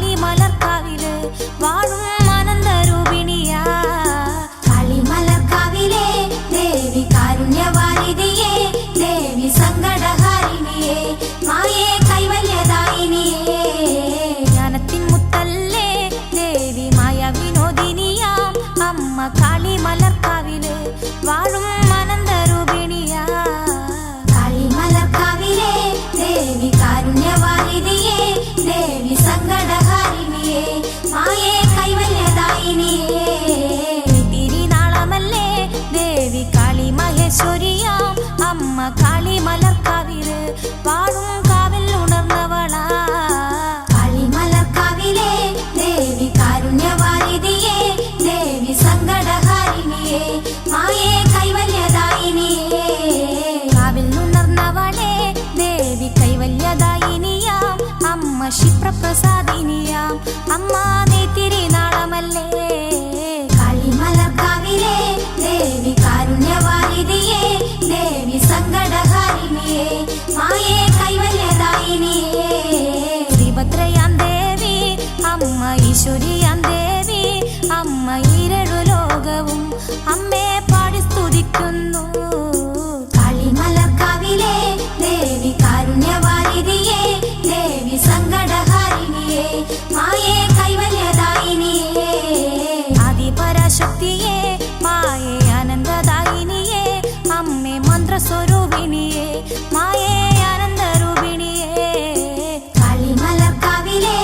കാളിമലർക്കാവില് വാഴും ആനന്ദരൂപിണിയാ. കാളിമലർക്കാവിലെ ദേവി കാരുണ്യവാരിധിയേ, ദേവി സങ്കടഹാരിണിയേ, മായേ കൈവല്യദായിനിയേ. ജ്ഞാനത്തിൻ മുത്തല്ലേ ദേവി മായ വിനോദിനിയാം അമ്മ കാളിമലർക്കാവില് വാഴും ആനന്ദരൂപിണിയാ. കാളിമലർക്കാവിലെ ദേവി കാരുണ്യവാരിധിയേ, ദേവി സങ്കടഹാരിണിയേ, മായേ കൈവല്യദായിനിയേ. തിരുനാളമല്ലേ ദേവി കാളി മഹേശ്വരിയാം അമ്മ കാളിമലർക്കാവില് വാഴും കാവിൽ ഉണർന്നവളാ. കാളിമലർക്കാവിലെ ദേവി കാരുണ്യവാരിധിയേ, ദേവി സങ്കടഹാരിണിയേ, മായേ കൈവല്യദായിനിയേ. കാവിൽ ഉണർന്നവളെ ദേവി കൈവല്യദായിനിയാം അമ്മ ക്ഷിപ്രപ്രസാദിനിയാം അമ്മ നീ തിരുനാളമല്ലേ. കാളിമലർക്കാവിലെ ദേവി കാരുണ്യവാരിധിയേ, ദേവി സങ്കടഹാരിണിയേ, മായേ കൈവല്യദായിനിയേ. ശ്രീഭദ്രയാം ദേവി അമ്മ ഈശ്വരിയാം ദേവി അമ്മ ഈരഴു ലോകവും അമ്മേ പാടി സ്തുതിക്കുന്നു. കാളിമലർക്കാവിലെ ദേവി കാരുണ്യവാരിധിയേ, ദേവി സങ്കടഹാരിണിയേ, മായേ കൈവല്യദായിനിയേ. ആദിപരാശക്തിയേ മായേ ആനന്ദദായിനിയേ അമ്മേ മന്ത്രസ്വരൂപിണിയേ മായേ ആനന്ദരൂപിണിയേ. കാളിമലർക്കാവിലെ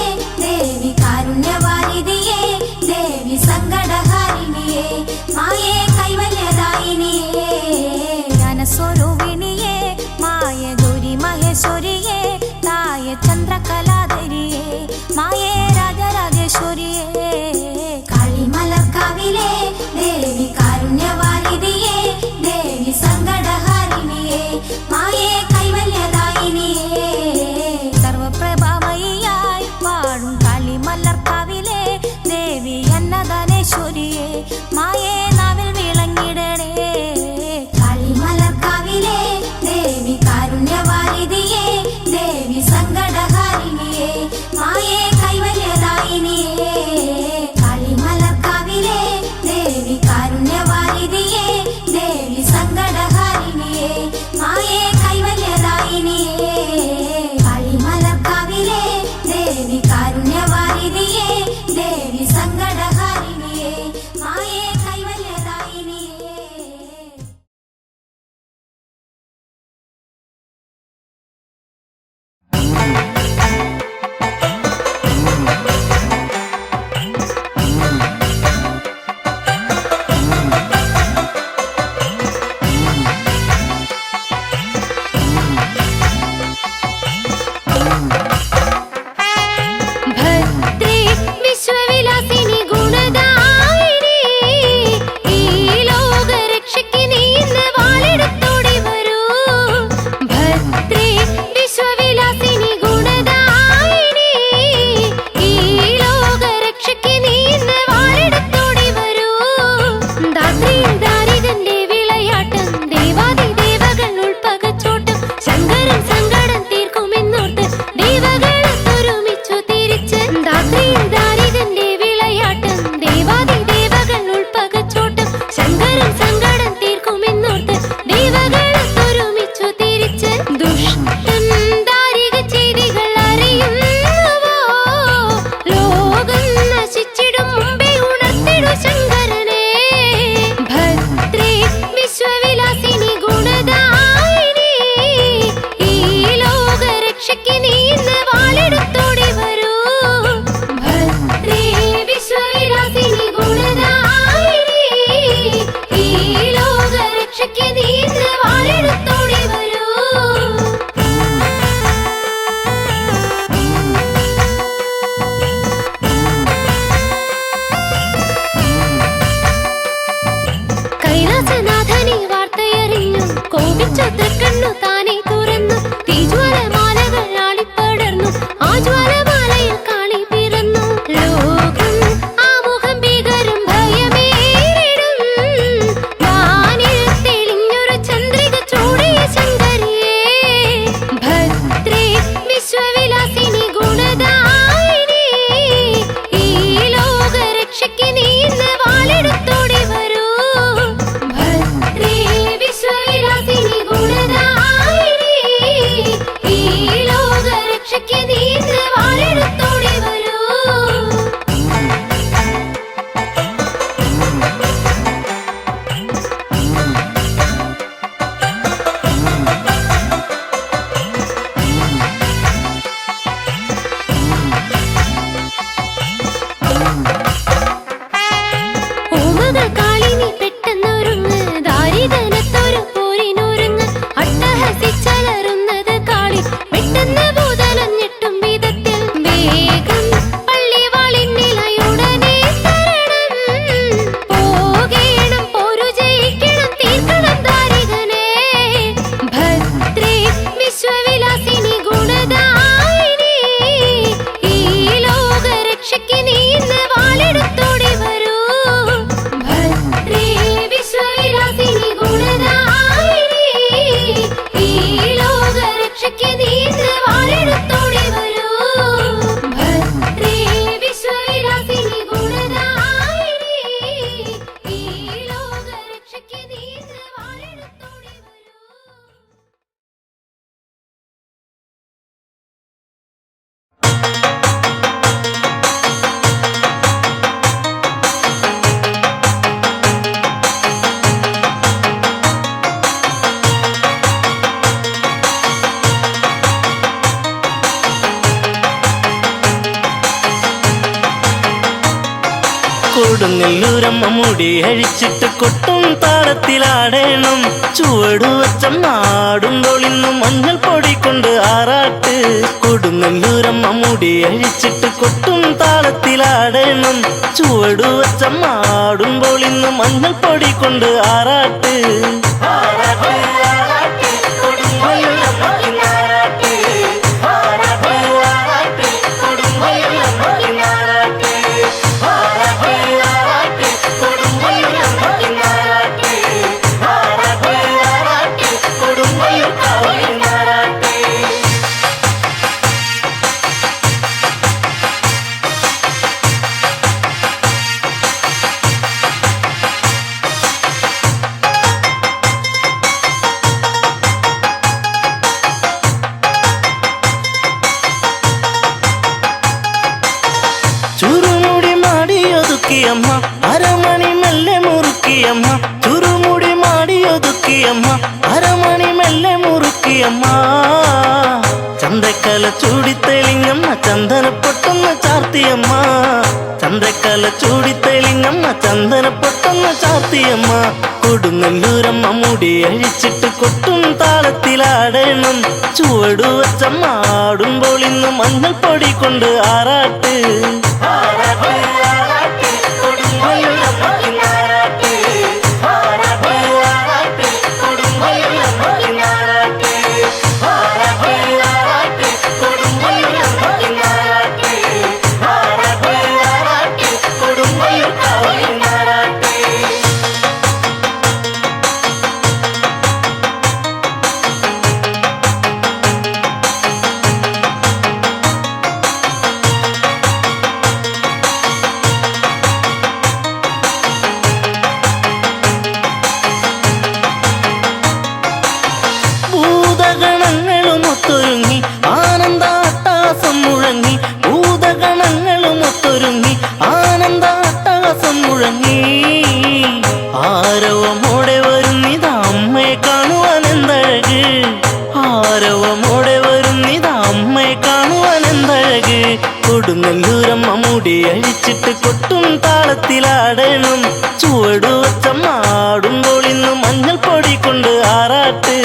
ദേവി കാരുണ്യവാരിധിയേ, ദേവി സങ്കടഹാരിണിയേ, മായേ കൈവല്യദായിനിയേ. ജ്ഞാനസ്വരൂപിണിയേ മായേ ഗൗരി മഹേശ്വരിയേ തായേ ചന്ദ്രകലാധരിയേ മായേ രാജരാജേശ്വരിയേ. കാളിമലർക്കാവിലെ ദേവി കാരുണ്യവാരിധിയേ, ദേവി സങ്കടഹാരിണിയേ, മായേ കൈവല്യദായിനിയേ. സർവപ്രഭാമയിയായി വാഴും കാളിമലർക്കാവിലെ ദേവി അന്നദാനേശ്വരിയേ മായേ നാവിൽ വിളങ്ങിടണേ. കാളിമലർക്കാവിലെ ദേവി കാരുണ്യവാരിധിയേ, ദേവി സങ്കടഹാരിണിയേ, മായേ കൈവല്യദായിനിയേ. കാളിമലർക്കാവിലെ ദേവി കാരുണ്യവാരിധിയേ, ദേവി സങ്കടഹാരിണിയേ, മായേ കൈവല്യദായിനിയേ. കാളിമലർക്കാവിലെ ദേവി കാരുണ്യവാരിധിയേ, കൊടുങ്ങല്ലൂരമ്മ മുടി അഴിച്ചിട്ട് കൊട്ടും താളത്തിലാടേണം. ചുവടുവച്ചം നാടുമ്പോൾ ഇന്ന് മഞ്ഞൾ പൊടി കൊണ്ട് ആറാട്ട്. കൊടുങ്ങല്ലൂരമ്മ മുടി അഴിച്ചിട്ട് കൊട്ടും താളത്തിലാടേണം. ചുവടുവച്ചം നാടുമ്പോൾ ഇന്ന് മഞ്ഞൾ പൊടി കൊണ്ട് ആറാട്ട്. ചുരുമുടി മാടിയൊതുക്കിയമ്മ അരമണി മെല്ലെ മുറുക്കിയമ്മ. ചുരുമുടി മാടിയൊതുക്കിയമ്മ അരമണി മെല്ലെ മുറുക്കിയമ്മ. ചന്ദ്രക്കല ചൂടിത്തെളിങ്ങമ്മ ചന്ദനപ്പൊട്ടൊന്ന് ചാർത്തിയമ്മ. ചന്ദ്രക്കല ചൂടിത്തെളിങ്ങമ്മ ചന്ദനപ്പൊട്ടൊന്ന് ചാർത്തിയമ്മ. കൊടുങ്ങല്ലൂരമ്മ മുടി അഴിച്ചിട്ട് കൊട്ടും താളത്തിലാടേണം. ചുവടുവച്ചം ആടുമ്പോൾ ഇന്ന് മഞ്ഞൾ പൊടി കൊണ്ട് ആറാട്ട്. ഭൂതഗണങ്ങളുമൊത്തൊരുങ്ങി ആനന്ദാട്ടഹാസം മുഴങ്ങി. ഭൂതഗണങ്ങളുമൊത്തൊരുങ്ങി ആനന്ദാട്ടഹാസം മുഴങ്ങി. ആരവമോടെ വരുന്നിതാ അമ്മയെ കാണുവാൻ എന്തഴക്. ആരവമോടെ വരുന്നിതാ അമ്മയെ കാണുവാൻ എന്തഴക്. കൊടുങ്ങല്ലൂരമ്മ മുടി അഴിച്ചിട്ട് കൊട്ടും താളത്തിലാടേണം. ചുവടുവച്ചം ആടുമ്പോൾ ഇന്ന് മഞ്ഞൾ പൊടി കൊണ്ട് ആറാട്ട്.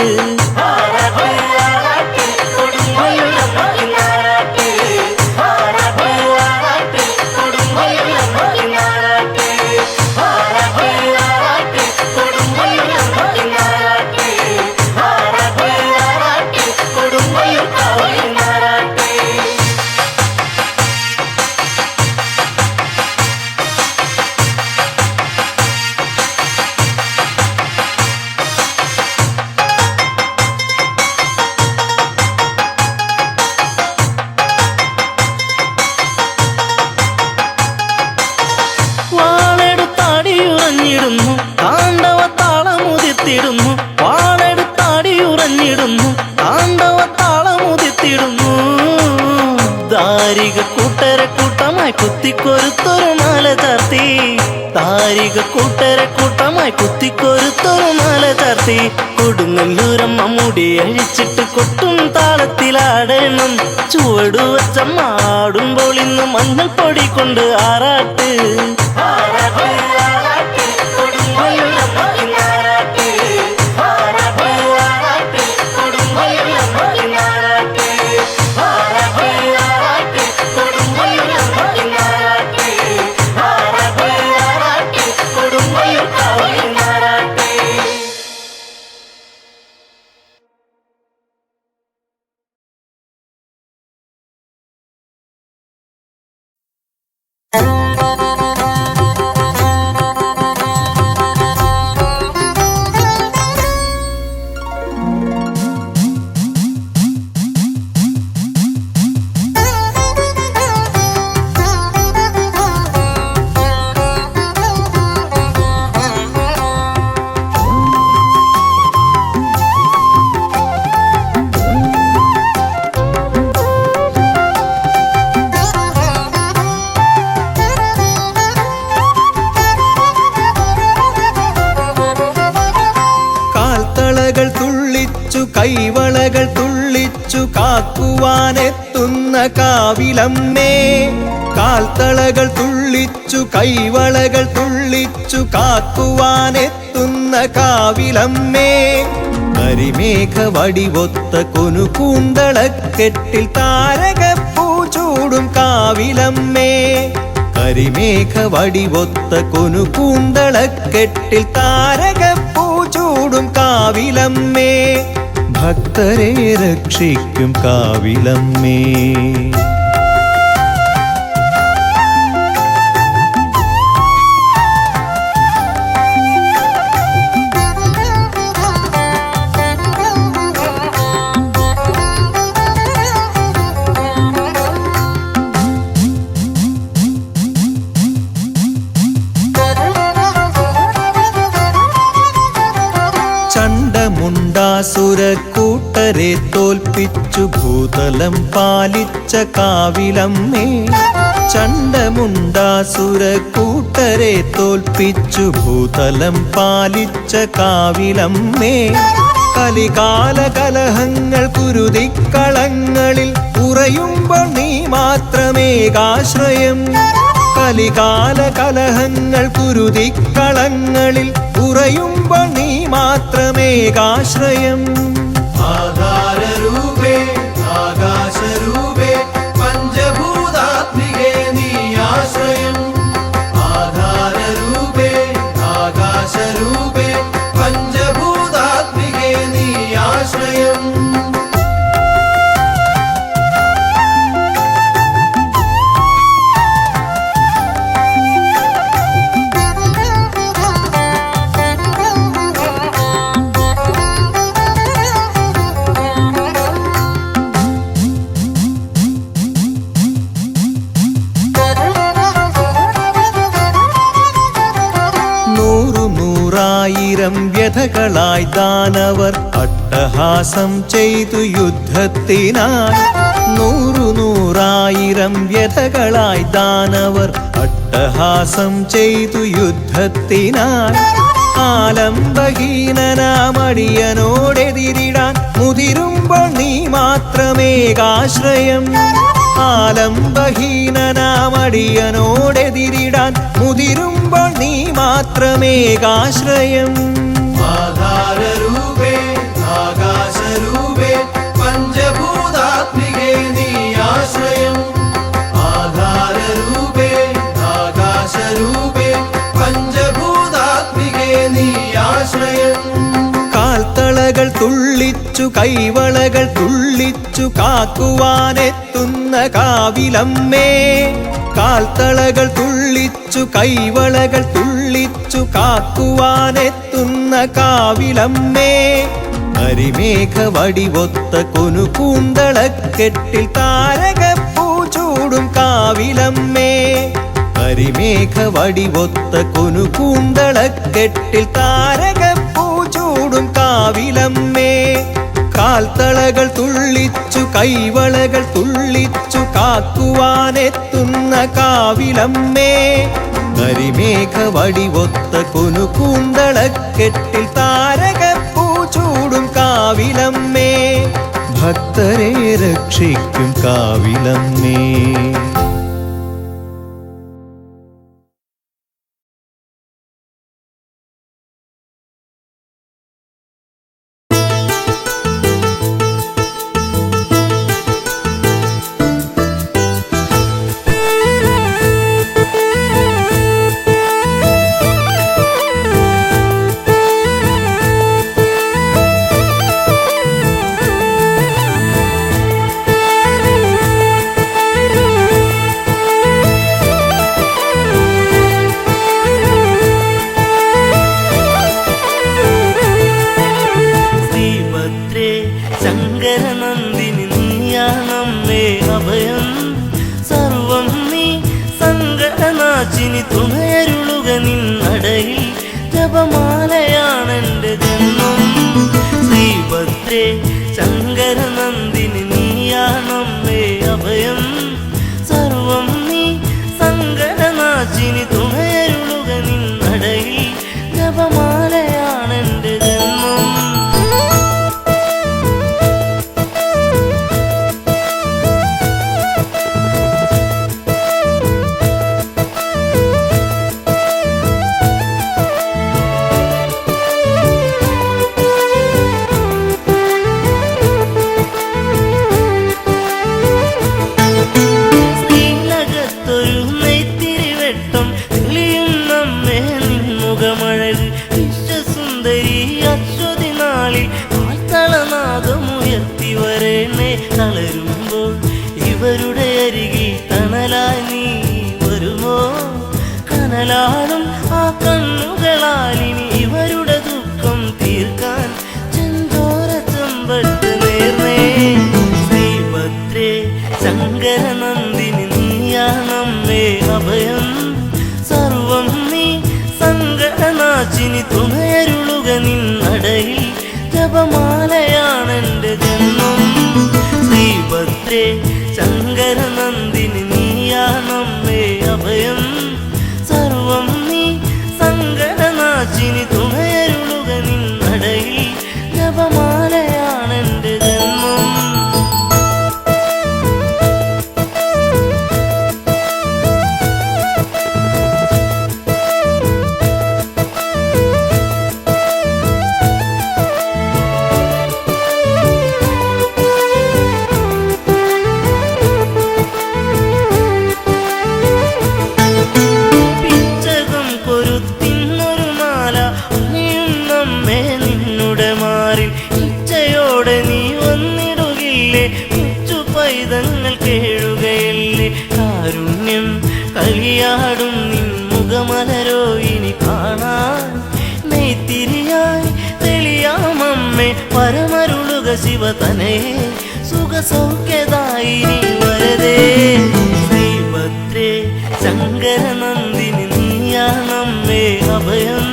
വാളെടുത്താടിയുറഞ്ഞിടുന്നു താണ്ഡവ താളമുതിർത്തിടുന്നു. വാളെടുത്താടിയുറഞ്ഞിടുന്നു താണ്ഡവ താളമുതിർത്തിടുന്നു. ദാരിക കൂട്ടരെ കൂട്ടമായി കുത്തിക്കൊരുത്തൊരു മാല ചാർത്തി. ദാരിക കൂട്ടരെ കൂട്ടമായി കുത്തിക്കൊരുത്തൊരു മാല ചാർത്തി. കൊടുങ്ങല്ലൂരമ്മ മുടി അഴിച്ചിട്ട് കൊട്ടും താളത്തിലാടേണം. ചുവടുവച്ചം ആടുമ്പോൾ ഇന്ന് മഞ്ഞൾ പൊടി കൊണ്ട് ആറാട്ട്. കൈവളകൾ തുള്ളിച്ചു കാക്കുവാനെത്തുന്ന കാവിലമ്മേ. കാൽത്തളകൾ തുള്ളിച്ചു കൈവളകൾ തുള്ളിച്ചു കാക്കുവാനെത്തുന്ന കാവിലമ്മേ. കരിമേഘ വടിവൊത്ത കൊനുകൂന്തളക്കെട്ടിൽ താരകപ്പൂ ചൂടും കാവിലമ്മേ. കരിമേഘ വടിവൊത്ത കൊനുകൂന്തളക്കെട്ടിൽ താരകപ്പൂ ചൂടും കാവിലമ്മേ. ഭക്തരെ രക്ഷിക്കും കാവിലമ്മേ. ചണ്ഡമുണ്ടാസുരക്കൂട്ടരെ തോൽപ്പിച്ചു ഭൂതലം പാലിച്ച കാവിലമ്മേ. ചണ്ഡമുണ്ടാസുരക്കൂട്ടരെ തോൽപ്പിച്ചു ഭൂതലം പാലിച്ച കാവിലമ്മേ. കലികാല കലഹങ്ങൾ കുരുതിക്കളങ്ങളിൽ ഉറയുമ്പോൾ നീ മാത്രമേകാശ്രയം. കലികാല കലഹങ്ങൾ കുരുതിക്കളങ്ങളിൽ ഉറയുമ്പോൾ നീ മാത്രമേകാശ്രയം. ആധാരരൂപേ ആകാശരൂപേ പഞ്ചഭൂതാത്മികേ നീ ആശ്രയം. ആധാരരൂപേ ആകാശരൂപേ പഞ്ചഭൂതാത്മികേ നീ ആശ്രയം. നൂറായിരം വ്യഥകളായി ദാനവർ അട്ടഹാസം ചെയ്തു യുദ്ധത്തിനായി. നൂറായിരം വ്യഥകളായി ദാനവർ അട്ടഹാസം ചെയ്തു യുദ്ധത്തിനായി. ആലംബഹീനനാമടിയനോടെതിരിടാൻ മുതിരുമ്പോൾ നീ മാത്രമേകാശ്രയം. ആലംബഹീനനാമടിയനോടെതിരിടാൻ മുതിരുമ്പോൾ നീ മാത്രമേകാശ്രയം. ആധാരരൂപേ ആകാശരൂപേ പഞ്ചഭൂതാത്മികേ നീ ആശ്രയം. ആധാരരൂപേ ആകാശരൂപേ പഞ്ചഭൂതാത്മികേ നീ ആശ്രയം. കാൽത്തളകൾ തുള്ളിച്ചു കൈവളകൾ തുള്ളിച്ചു കാക്കുവാനെത്തുന്ന കാവിലമ്മേ. കാൽത്തളകൾ തുള്ളിച്ചു കൈവളകൾ തുള്ളിച്ചു കാക്കുവാനെത്തുന്ന കാവിലമ്മേ. കരിമേഘ വടിവൊത്ത കൊനുകൂന്തളക്കെട്ടിൽ താരകപ്പൂ ചൂടും കാവിലമ്മേ. കരിമേഘ വടിവൊത്ത കൊനുകൂന്തളക്കെട്ടിൽ താരകപ്പൂ ചൂടും കാവിലമ്മേ. കാൽത്തളകൾ തുള്ളിച്ചു കൈവളകൾ തുള്ളിച്ചു കാക്കുവാനെത്തുന്ന കാവിലമ്മേ. കരിമേഘ വടിവൊത്ത കൊനുകൂന്തളക്കെട്ടിൽ താരകപ്പൂ ചൂടും കാവിലമ്മേ. ഭക്തരെ രക്ഷിക്കും കാവിലമ്മേ. ശങ്കരനന്ദിനി നീയാണമ്മേ അഭയം സർവം നീ. സങ്കടനാശിനി തുണയരുളുക നിന്നടയിൽ ജപമാലയാണെന്റെ ജന്മം. ശ്രീഭദ്രേ ശങ്കരനന്ദിനി നീയാണമ്മേ അഭയം സർവം നീ. സങ്കടനാശിനി തുണയരുളുക നിന്നടയിൽ ജപമാലയാണെന്റെ ജന്മം. വെട്ടം തെളിയുന്നമ്മേ നിൻമുഖമഴക് വിശ്വസുന്ദരി അശ്വതി നാളിൽ ആത്തളനാദമുയർത്തി വരേണേ തളരുമ്പോൾ ഇവരുടെ അരികിൽ തണലായി നീ വരുമോ കനലാടും ആ കണ്ണുകളാലിനി ഇവരുടെ ദുഃഖം തീർക്കാൻ ചെന്തോര ചെമ്പട്ട് നേർന്നേ ശ്രീഭദ്രേ ശങ്കരനന്ദിനി നീയാണമ്മേ അഭയം സർവം നീ സങ്കടനാശിനി തുണയരുളുക നിന്നടയിൽ ജപമാലയാണെന്റെ ജന്മം ശ്രീഭദ്രേ ശങ്കരനന്ദിനി നീയാണമ്മേ അഭയം സർവം നീ സങ്കടനാശിനി തുണയരുളുക നിന്നടയിൽ ജപമാലയാണെന്റെ ജന്മം പിച്ചകം കൊരുത്തിന്നൊരു മാല അണിയുന്നമ്മേ നിന്നുടെ മാറിൽ ഇച്ഛയോടെ നീ വന്നിടുകില്ലേ കൊച്ചു പൈതങ്ങൾ കേഴുകയല്ലേ കാരുണ്യം കളിയാടും നിൻ മുഖമലരോ ഇനി കാണാൻ നെയ്ത്തിരിയായി തെളിയാമമ്മേ പരമരുളുക ശിവതനയെ സുഖസൗഖ്യദായിനി വരതേ ശ്രീഭദ്രേ ശങ്കരനന്ദിനി നീയാണമ്മേ അഭയം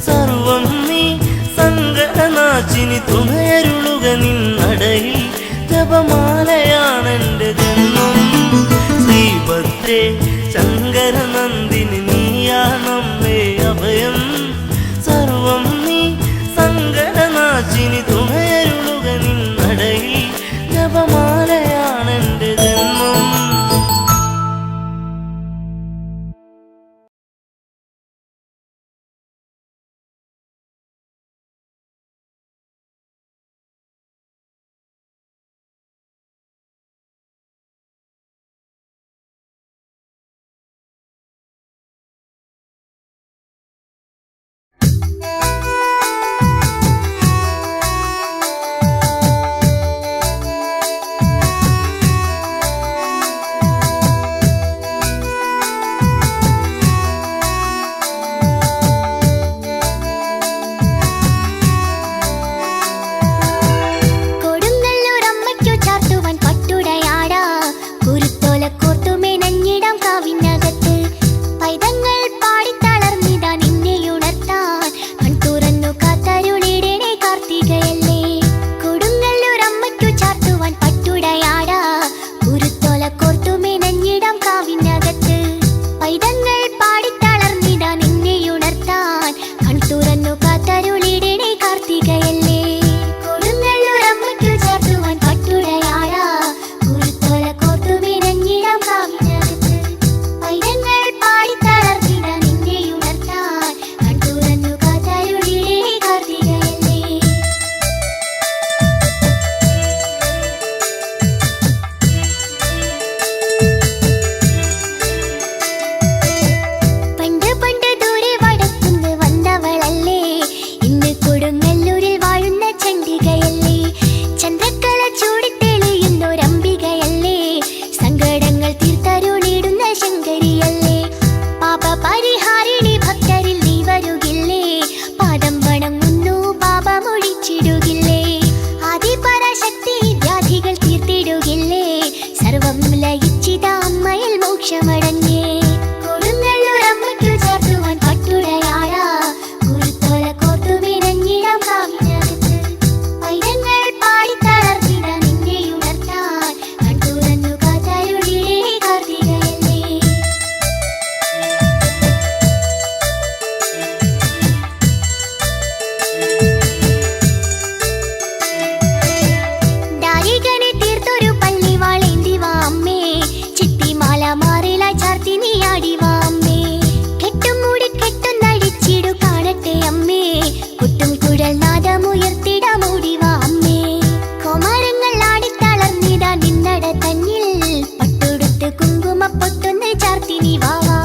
സർവം നീ സങ്കടനാശിനി തുണയരുളുക നിന്നടയിൽ ജപമാലയാണെന്റെ ജന്മം ശ്രീഭദ്രേ ശങ്കരനന്ദിനി നീയാണമ്മേ അഭയം സർവം നീ സങ്കടനാശിനി തുണയരുളുക നിന്നടയിൽ ജപമാലയാണെന്റെ ജന്മം കൊടുങ്ങല്ലൂരമ്മയ്ക്കു ചാർത്തുവാൻ പട്ടുടയാടാ കുരുത്തോല കോർത്തുമെനഞ്ഞിടാം കാവിനകത്ത് പൈതങ്ങൾ പാടിത്തളർന്നിതാ നിന്നെ ഉണർത്താൻ കൺതുറന്നു കാത്തരുളിടണേ കാർത്തികയല്ലേ കൊടുങ്ങല്ലൂരമ്മയ്ക്കു ചാർത്തുവാൻ പട്ടുടയാടാ കുരുത്തോല കോർത്തുമെനഞ്ഞിടാം കാവിനകത്ത് പൈതങ്ങൾ പാടിത്തളർന്നിതാ നിന്നെ ഉണർത്താൻ കൺതുറന്നു കാത്തരുളിടണേ കാർത്തികയല്ലേ കൊടുങ്ങല്ലൂരമ്മയ്ക്കു ചാർത്തുവാൻ പട്ടുടയാടാ കുരുത്തോല കോർത്തുമെനഞ്ഞിടാം കാവിനകത്ത് പൈതങ്ങൾ പാടിത്തളർന്നിതാ നിന്നെ ഉണർത്താൻ കൺതുറന്നു കാത്തരുളിടണേ കാർത്തികയല്ലേ പണ്ട് പണ്ട് ദൂരെ വടക്കുന്ന് വന്നവളല്ലേ ഇന്ന് കൊടുങ്ങല്ലൂരിൽ വാഴുന്ന ചണ്ഡികയല്ലേ ചന്ദ്രക്കല ചൂടിത്തെളിയുന്നൊരംബികയല്ലേ സങ്കടങ്ങൾ തീർത്തരുളിടുന്ന ശങ്കരിയല്ലേ പാപപരിഹാരിണി ഭക്തരിൽ നീ വരുകില്ലേ പാദം വണങ്ങുന്നു പാപമൊഴിച്ചിടുകില്ലേ ആദിപരാശക്തി വ്യാധികൾ തീർത്തിടുകില്ലേ സർവം ലയിച്ചിത അമ്മയിൽ മോക്ഷമടഞ്ഞേ കൊടുങ്ങല്ലൂരമ്മയ്ക്കു ചാർത്തുവാൻ പട്ടുടയാടാ കുരുത്തോല കോർത്തുമെനഞ്ഞിടാം കാവിനകത്ത് പൈതങ്ങൾ പാടിത്തളർന്നിതാ നിന്നെ ഉണർത്താൻ കൺതുറന്നു കാത്തരുളിടണേ കാർത്തികയല്ലേ ദാരികനെ തീർത്തൊരു പള്ളിവാളേന്തി വാ അമ്മേ ചിത്തിമാല മാറിലായി ചാർത്തി നീ ആടി വാ അമ്മേ കെട്ടും മൂടി കെട്ടുന്നടിച്ചിടു കാണട്ടെ അമ്മേ കുട്ടും കുഴൽ നാദമുയർത്തിടാം ഓടി വാ അമ്മേ കോമരങ്ങൾ ആടിത്തളർന്നിടാ നിന്നട തന്നിൽ പട്ടുടുത്ത് കുങ്കുമപ്പൊട്ടൊന്ന് ചാർത്തി നീ വാ വാ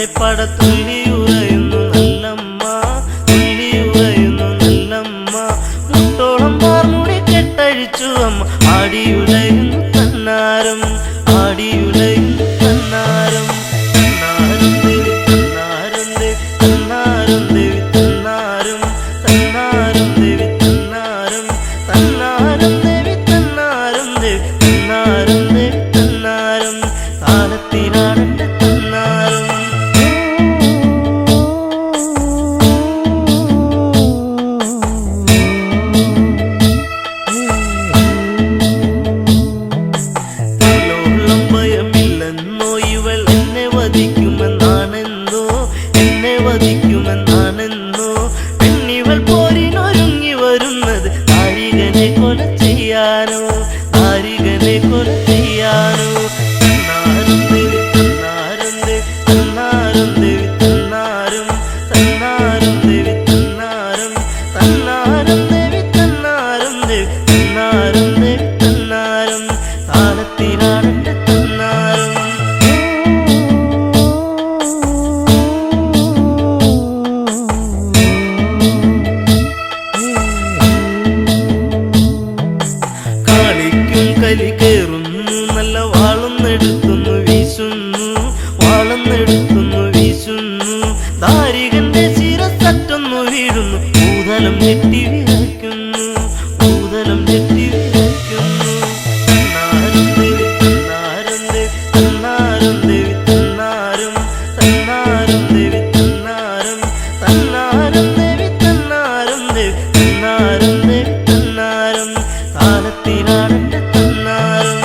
താമരപ്പട തുള്ളിയുറയുന്നു നല്ലമ്മ, തുള്ളിയുറയുന്നു നല്ലമ്മ. മുട്ടോളം പാർമുടി കെട്ടഴിച്ചു അമ്മ ആടിയുലയുന്നു തന്നാരം, ആടിയുലയുന്നു തന്നാരം. തന്നാരം ദേവി തന്നാരം ദേവി തന്നാരം ദേവി തന്നാരം, തന്നാരം ദേവി തന്നാരം, തന്നാരം ദേവി തന്നാരം ദേവി തന്നാരം ദേവി തന്നാരം. താളത്തിലാടട്ടെ തന്നാരം. ഭയമില്ലെന്നോ ഇവൾ എന്നെ വധിക്കുമെന്നാണെന്നോ, എന്നെ വധിക്കുമെന്നാണെന്നോ. പെണ്ണിവൾ പോരിനൊരുങ്ങി വരുന്നത് താരികനെ കൊല ചെയ്യാനോ, താരികനെ കൊല ചെയ്യാനോ. തന്നാരം ദേവി തന്നാരം ദേവി തന്നാരം ദേവി തന്നാരം, തന്നാരം ദേവി തന്നാരം, തന്നാരം ദേവി തന്നാരം ദേവി തന്നാരം ദേവി തന്നാരം. താളത്തിലാടട്ടെ തന്നാരം. കളിക്കും കലി കേറുന്നു നല്ല വാളൊന്നെടുത്തുന്നു വീശുന്നു, വാളൊന്നെടുത്തുന്നു വീശുന്നു. ദാരികന്റെ ശിരസറ്റൊന്നു വീഴുന്നു, ഭൂതലം ഞെട്ടി വിറയ്ക്കുന്നു, ഭൂതലം ഞെട്ടി വിറയ്ക്കുന്നു. തന്നാരം ദേവി തന്നാരം ദേവി തന്നാരം ദേവി തന്നാരം, തന്നാരം ദേവി തന്നാരം, തന്നാരം ദേവി തന്നാരം ദേവി തന്നാരം ദേവി തന്നാരം. താളത്തിലാടട്ടെ തന്നാരം.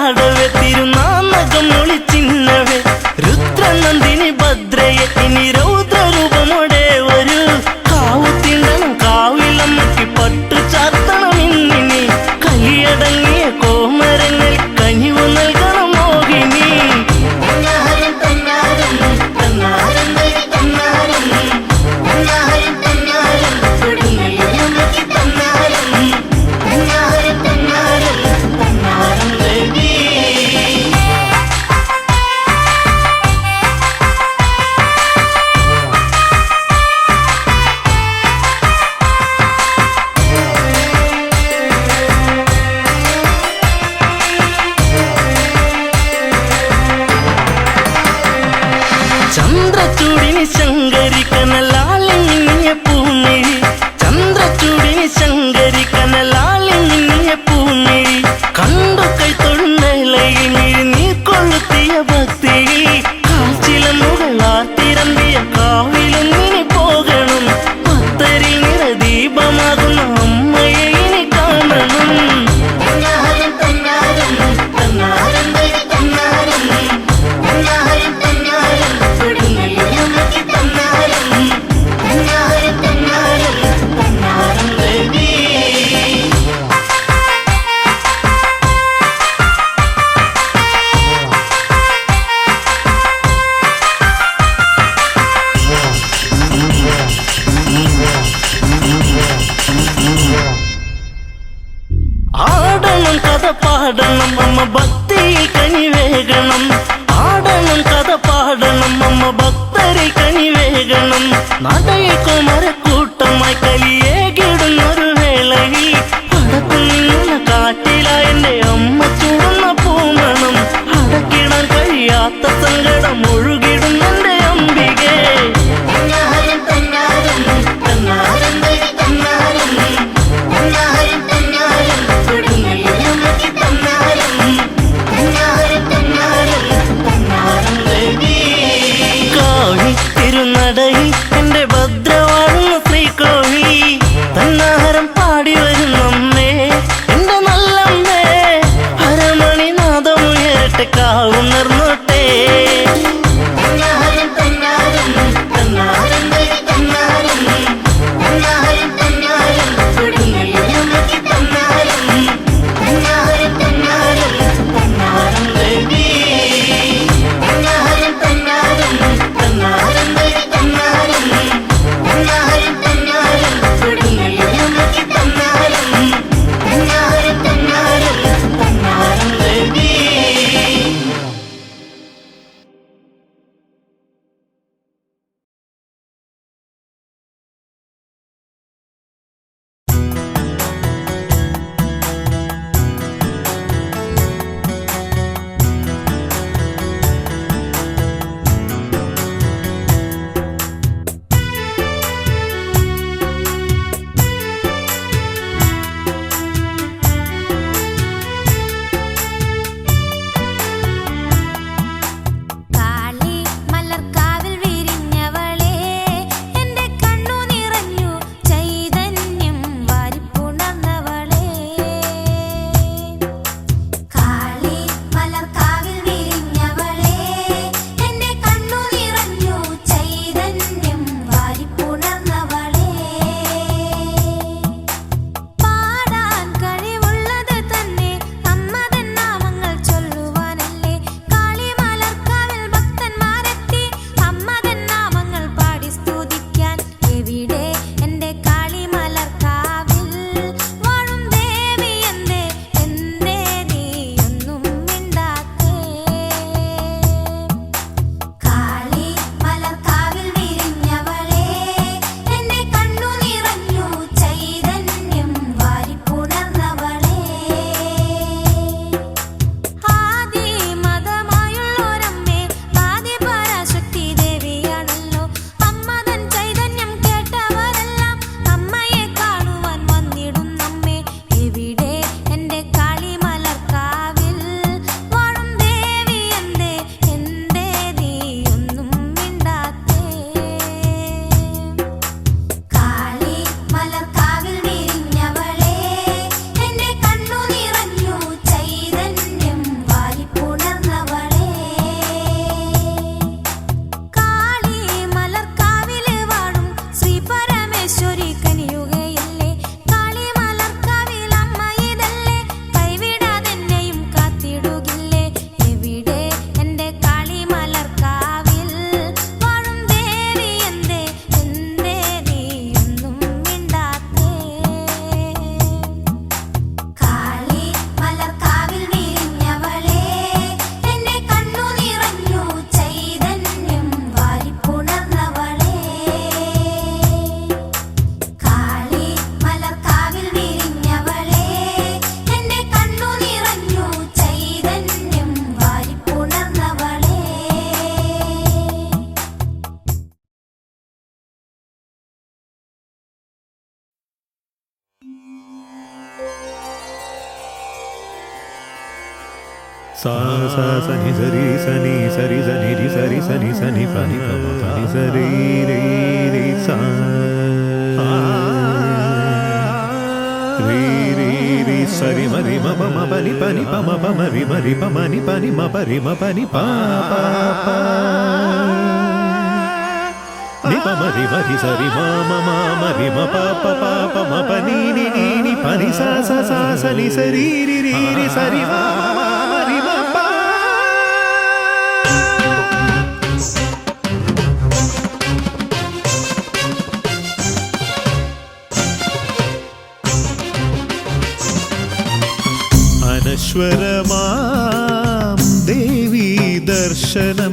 പാടവേ തിരുനാനകം ഒളിച്ചിന്നവേ രുദ്രനന്ദിനി ഭദ്രയെ ഇനി രൗദ്രരൂപമോടെ ഒരു കാവു തിണ്ടണം കാവിലമ്മയ്ക്ക് പട്ടു ചാർത്തണം ഇന്നിനി കലിയടങ്ങിയ കോമരങ്ങൾ കനിവു നൽകണം മോഹിനി ചന്ദ്രചൂടിനി ശങ്കരിക്കനലാലിങ്ങിയ പൂമിഴി ചന്ദ്രചൂടിനി ശങ്കരിക്കനലാലിങ്ങിയ പൂമിഴി കണ്ടു കൈ തൊഴുന്നലയിൽ മിഴി നീ കൊളുത്തിയ ഭക്തി കാച്ചിലമുകളാത്തിരമ്പിയ കാവിലും ഇനി പോകണം ഭക്തരിൽ നിറദീപമാകുന്ന അമ്മയെ ഇനി കാണണം ആടണം കഥ പാടണം അമ്മ ഭക്തിയിൽ കനിവേകണം ആടണം കഥ പാടണം അമ്മ ഭക്തരിൽ കനിവേകണം നടയിൽ കുമരക്കൂട്ടമായി കലിയേകിടുന്നൊരു വേളയിൽ പടത്തു നിന്നുള്ള കാറ്റിലായ എന്റെ അമ്മ ചൂടുന്ന പൂമണം അടക്കിടാൻ കഴിയാത്ത സങ്കടം ഒഴുകിടുന്നെന്റെ അംബികേ sa sa sa ni sari ri sari sani pa ni pa ma pa ni sari ri ri sa ri ri ri sari ma ri ma pa ni pa ma pa ma ri pa ma ni ma pa ri ma pa ni pa pa pa ni pa ma ri sari ma ri ma pa pa pa ma pa ni pa ni sa sa ni sari ri ri sari ma ri ma pa. അനശ്വരമാം ദേവീ ദർശനം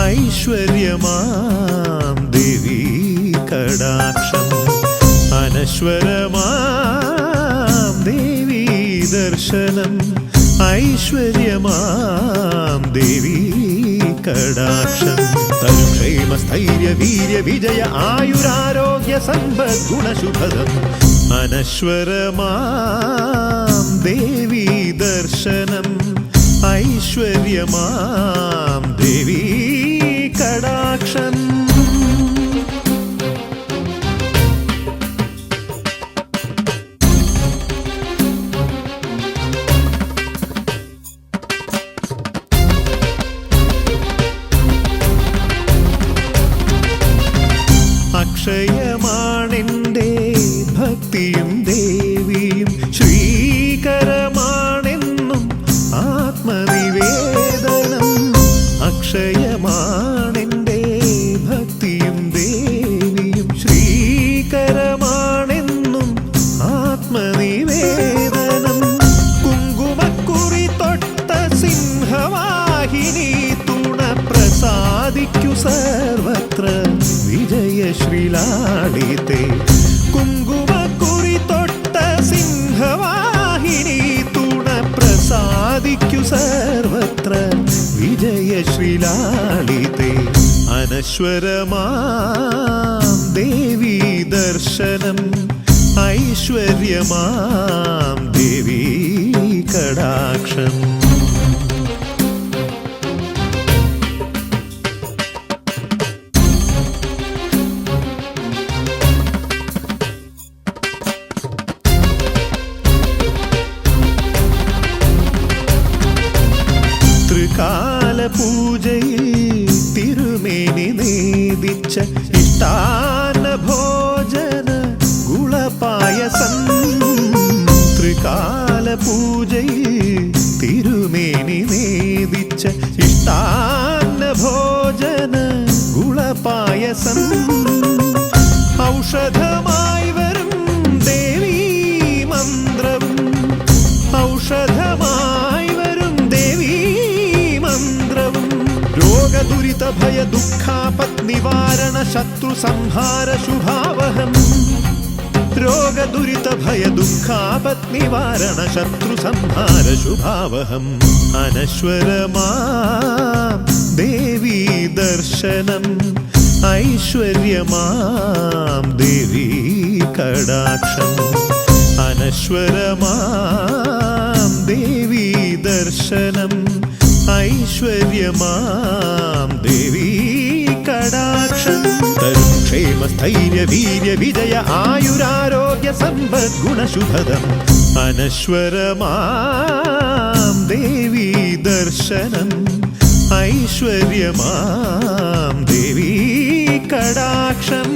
ഐശ്വര്യമാം ദേവീ കടാക്ഷം അനശ്വരമാം ദേവീ ദർശനം ഐശ്വര്യമാം ദേവീ കടാക്ഷം തരുക്ഷേമ സ്ഥൈര്യ വീര്യ വിജയ ആയുരാരോഗ്യ സമ്പദ് ഗുണശുഭദം അനശ്വരമാം ദേവീ ദർശനം ഐശ്വര്യമാം ദേവീ കടാക്ഷം അക്ഷയമാണെൻ്റെ ഭക്തിയും ദേവിയും ശ്രീകരമാണെന്നും ആത്മനിവേദനം അക്ഷയമാണെൻ്റെ ഭക്തിയും ദേവിയും ശ്രീകരമാണെന്നും ആത്മനിവേദനം കുങ്കുമക്കുറി തൊട്ട സിംഹവാഹിനി തുണ പ്രസാദിക്കു സർവത്ര വിജയശ്രീലാളിതേ കുങ്കുമക്കുറി തൊട്ട സിംഹവാഹിനി തുണ പ്രസാദിക്കു സർവത്ര വിജയശ്രീലാളിതേ അനശ്വരമാം ദേവീ ദർശനം ഐശ്വര്യമാം ദേവീ കടാക്ഷം പൂജയിൽ തിരുമേനി നേദിച്ച ഇഷ്ടാന്ന ഭോജന ഗുളപായസം ത്രികാല പൂജയിൽ തിരുമേനി നേദിച്ച ഇഷ്ടാന്ന ഭോജന ഗുളപായസം ഔഷധമായി വരും ദേവീ മന്ത്രവും ഔഷധമായി വരും ദേവീ രോഗദുരിത ഭയ ദുഃഖാപത് നിവാരണ ശത്രു സംഹാര ശുഭാവഹം രോഗദുരിത ഭയ ദുഃഖാപത് നിവാരണ ശത്രു സംഹാര ശുഭാവഹം അനശ്വരമാം ദേവീ ദർശനം ഐശ്വര്യമാം ദേവീ കടാക്ഷം അനശ്വരമാം ദേവീ ദർശനം ഐശ്വര്യമാം ദേവീ കടാക്ഷം തരുക്ഷേമ സ്ഥൈര്യ വീര്യ വിജയ ആയുരാരോഗ്യ സമ്പദ് ഗുണശുഭദം അനശ്വരമാം ദേവീ ദർശനം ഐശ്വര്യമാം ദേവീ കടാക്ഷം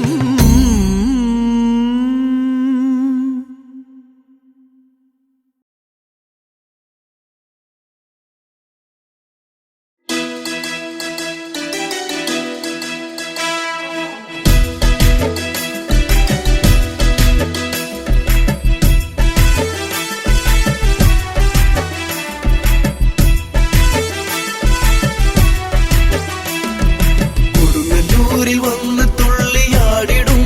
വന്ന് തുള്ളിയാടിടും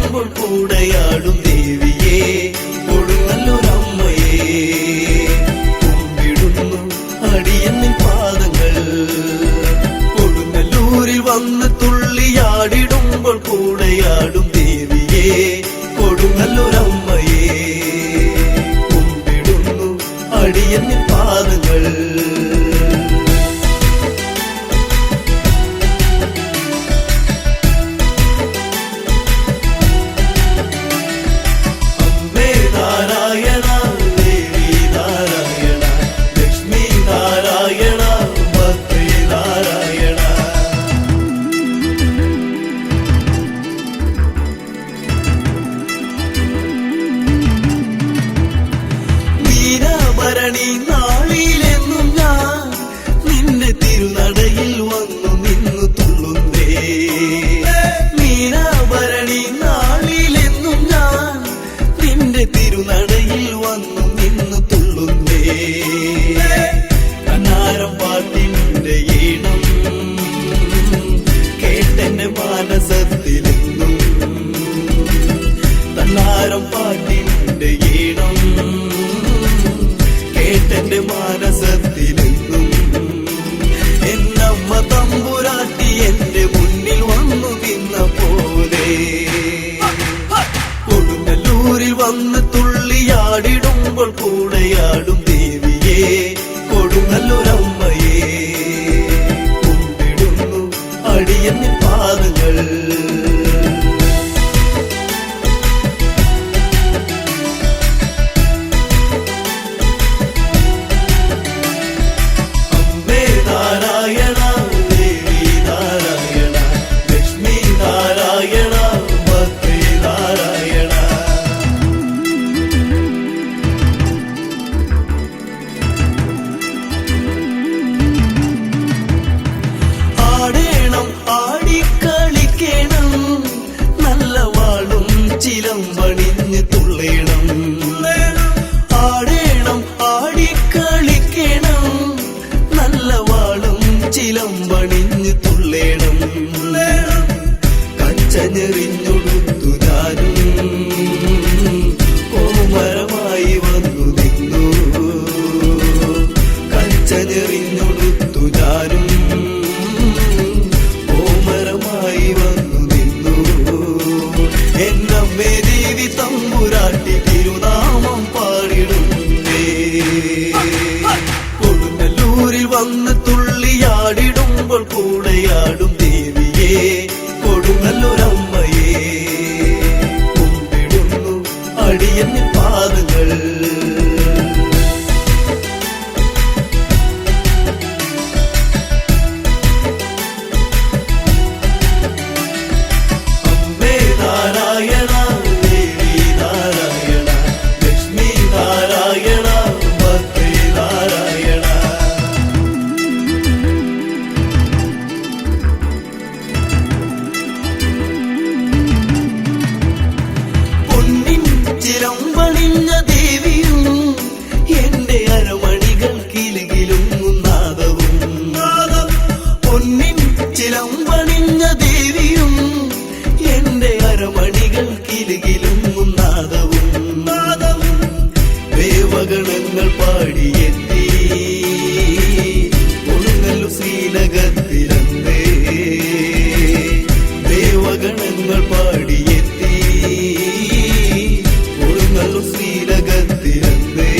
കൊടുങ്ങല്ലൂരമ്മയെ കുമ്പിടുന്നു അടിയന്നിൻ പാദങ്ങൾ. അമ്മേ നാരായണ, ദേവി നാരായണ, ലക്ഷ്മി നാരായണ, ഭദ്രേ നാരായണ. ആടേണം ആടിക്കളിക്കണം, നല്ല വാളും ചിലമ്പണിഞ്ഞ് തുള്ളേണം. ആടേണം ആടിക്കളിക്കണം, നല്ല വാളും ചിലമ്പണിഞ്ഞ് തുള്ളേണം. കച്ചഞ്ഞെറിഞ്ഞൊടുത്തു ഞാനും കോമരമായി വന്നു നിന്നു. കച്ചഞ്ഞെറിഞ്ഞൊടുത്തു ഞാനും കോമരമായി വന്നു നിന്നു. എന്നമ്മേ ദേവി തമ്പുരാട്ടി തിരുനാമം പാടിടുന്നേ. കൊടുങ്ങല്ലൂരിൽ വന്ന് തുള്ളിയാടിടുമ്പോൾ കൂടെയാടും ദേവിയെ കൊടുങ്ങല്ലൂരമ്മയെ കുമ്പിടുന്നു അടിയന്നിൻ പാദങ്ങൾ. അമ്മേ നാരായണ, ദേവി നാരായണ, ലക്ഷ്മി നാരായണ, ഭദ്രേ നാരായണ. പൊന്നിൻ ചിലമ്പണിഞ്ഞ ദേവിയും എന്റെ അരമണികൾ കിലുകിലും നാദവും. പൊന്നിൻ ചിലമ്പണിഞ്ഞ ദേവിയും എന്റെ അരമണികൾ കിലുകിലും നാദവും. ദേവഗണങ്ങൾ പാടിയെത്തി കൊടുങ്ങല്ലൂർ ശ്രീലകത്തിലന്നേ. ദേവഗണങ്ങൾ പാടിയെത്തി കൊടുങ്ങല്ലൂർ ശ്രീലകത്തിലന്നേ.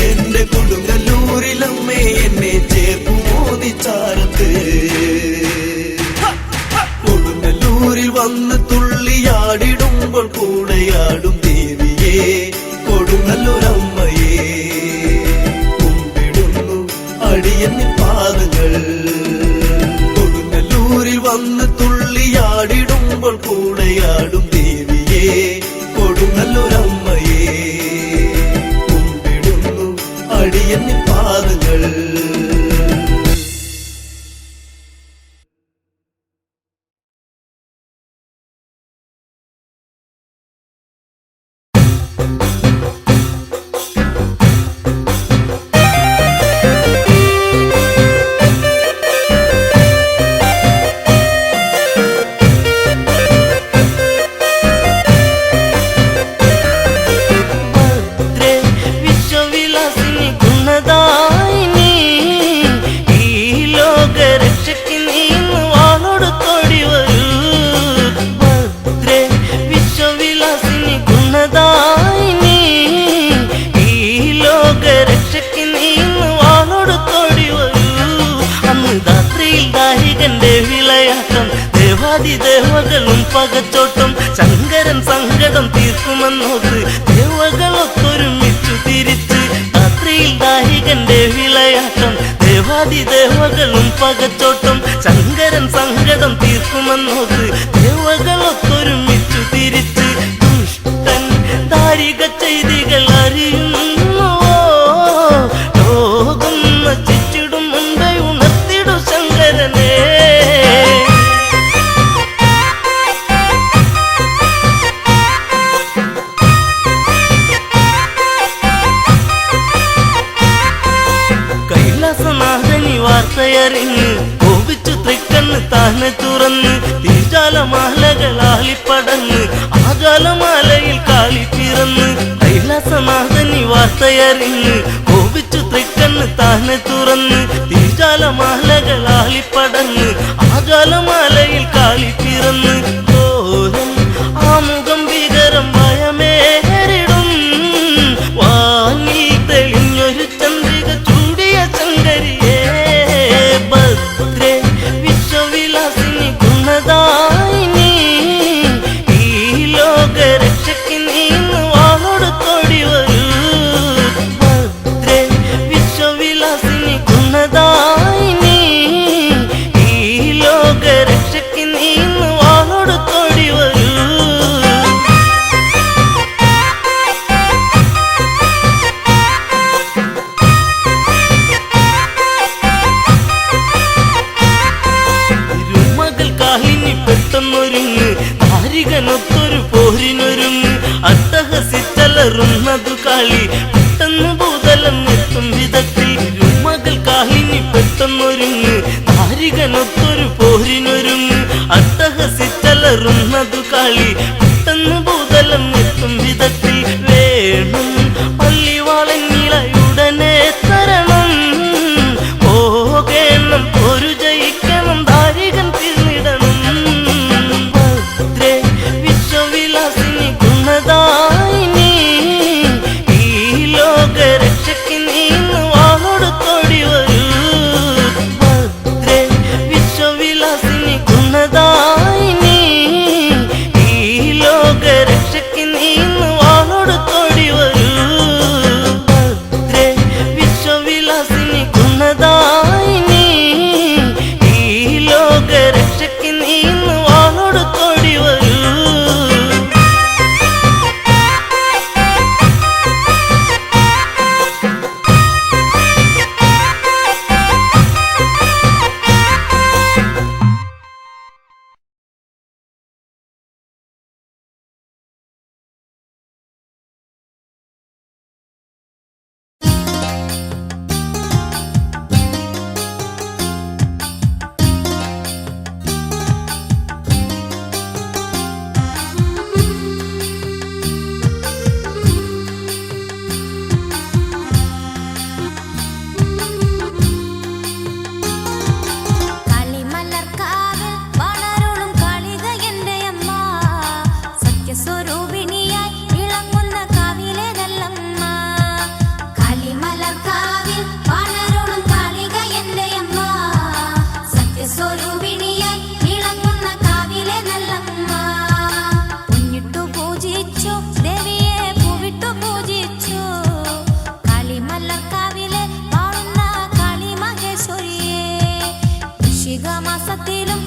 എന്റെ കൊടുങ്ങല്ലൂരിലമ്മേ എന്നെ ചേർക്കുമോ നിച്ചാരത്ത്. കൊടുങ്ങല്ലൂരിൽ വന്ന് തുള്ളിയാടിടുമ്പോൾ കൂടെയാടും ദേവിയെ കൊടുങ്ങല്ലൂരമ്മയെ കുമ്പിടുന്നു അടിയന്നിൻ പാദങ്ങൾ. കൊടുങ്ങല്ലൂരിൽ വന്ന് തുള്ളിയാടിടുമ്പോൾ കൂടെയാടും ദേവിയെ കൊടുങ്ങല്ലൂരമ്മയെ കുമ്പിടുന്നു അടിയന്നിൻ പാദങ്ങൾ. ഭദ്രേ വിശ്വവിലാസിനി ഗുണദായിനി, ഈ ലോകരക്ഷയ്ക്ക് നീന്ന് വാളോടുത്തോടി വരൂ. ഭദ്രേ വിശ്വവിലാസിനി ഗുണദായിനി, ഈ ലോകരക്ഷയ്ക്ക് നീന്ന് വാളോടുത്തോടി വരൂ. അന്ന് രാത്രിയിൽ ദാഹികന്റെ വിളയാട്ടം, ദേവാദിദേവകളും പകച്ചോട്ടം. ശങ്കരൻ സങ്കടം തീർക്കുമെന്നോർത്ത് ദേവകളൊത്തൊരുമിച്ചു തിരിച്ച്. രാത്രിയിൽ ദാഹികന്റെ വിളയാട്ടം, ദേവാദിദേവകളും പകച്ചോട്ടം. ശങ്കരൻ സങ്കടം തീർക്കുമെന്നോർത്ത് ദേവകളൊത്തൊരുമിച്ചു തിരിച്ച്. ദുഷ്ടൻ ദാരിക ചെയ്തികൾ അറിയുന്നുവോ, ലോകം നശിച്ചിടും മുമ്പേ ഉണർത്തിടു ശങ്കരനെ. കൈലാസനാഥനി വാർത്തയറിഞ്ഞ് കോപിച്ചു തൃക്കണ്ണ് താനെ തുറന്ന്. തീജാലമാലകളാളിപ്പടന്ന് ആജാലമാലയിൽ കാളിപ്പിറന്ന്. കൈലാസനാഥനി വാർത്തയറിഞ്ഞ് കോപിച്ചു തൃക്കണ്ണ് താനെ തുറന്ന്. തീജാലമാലകളാളിപ്പടന്ന് ആജാലമാലയിൽ കാളിപ്പിറന്ന്. ഘോരം ആമുഖം ഭീകരം ഭയമേറിടും. വാങ്ങി തെളിഞ്ഞൊരു ചന്ദ്രിക ചൂടിയ ഗുണദായിനി ഈ ലോകരക്ഷയ്ക്ക് നീ ഇന്ന് വാളോടുത്തോടി വരൂ. തിരുമകൾക്കാഹിനി പെട്ടെന്നൊരുങ്ങ് നാരികനൊത്തൊരു പോരിനൊരുങ്ങ് അട്ടഹസിച്ചലറുന്നതു കളി പെട്ടെന്ന് ഭൂതലം എത്തും വിധത്തിൽ. തിരുമകൾക്കാഹിനി പെട്ടെന്നൊരുങ്ങ് നാരികനൊത്തൊരു പോരിനൊരുങ്ങ് അട്ടഹസിച്ചലറുന്നതു കളി പെട്ടെന്ന് ഭൂതലം എത്തും വിധത്തിൽ. വേണം പള്ളിവാളങ്ങിളയുടനെ തരണം പോകണം ഒരു ജയിക്കണം ധാരികൻ തീർന്നിടണം. ഭദ്രേ വിശ്വവിലാസിനി ഗുണദായിനി ഈ ലോകരക്ഷയ്ക്ക് നീ ഇന്ന് വാളോടുത്തോടി വരൂ. ഭദ്രേ വിശ്വവിലാസിനി ഗുണദായിനി ഈ ലോകരക്ഷയ്ക്ക് നീ ഇന്ന് വാളോടുത്തോടി വരൂ. ഭദ്രേ വിശ്വവിലാസിനി ഗുണദായിനി ഈ ലോകരക്ഷയ്ക്ക് നീ ഇന്ന് വാളോടുത്തോടി വരൂ. കളിമലർക്കാവിൽ വളരുളും കളിക എന്റെ അമ്മ സത്യസ്വരൂപിണിയായി വിളങ്ങുന്ന കാവിലേതല്ലമ്മ. കളിമലർക്കാവിൽ വളരുളും കളിക എന്റെ അമ്മ സത്യസ്വരൂപിണിയായി വിളങ്ങുന്ന കാവിലെ നല്ലമ്മ. കുഞ്ഞിട്ടു പൂജിച്ചു ദേവിയെ പൂവിട്ടു പൂജിച്ചു കളിമലർക്കാവിലെ വാഴുന്ന കളി മഹേശ്വരിയെ. വൃശ്ചിക മാസത്തിലും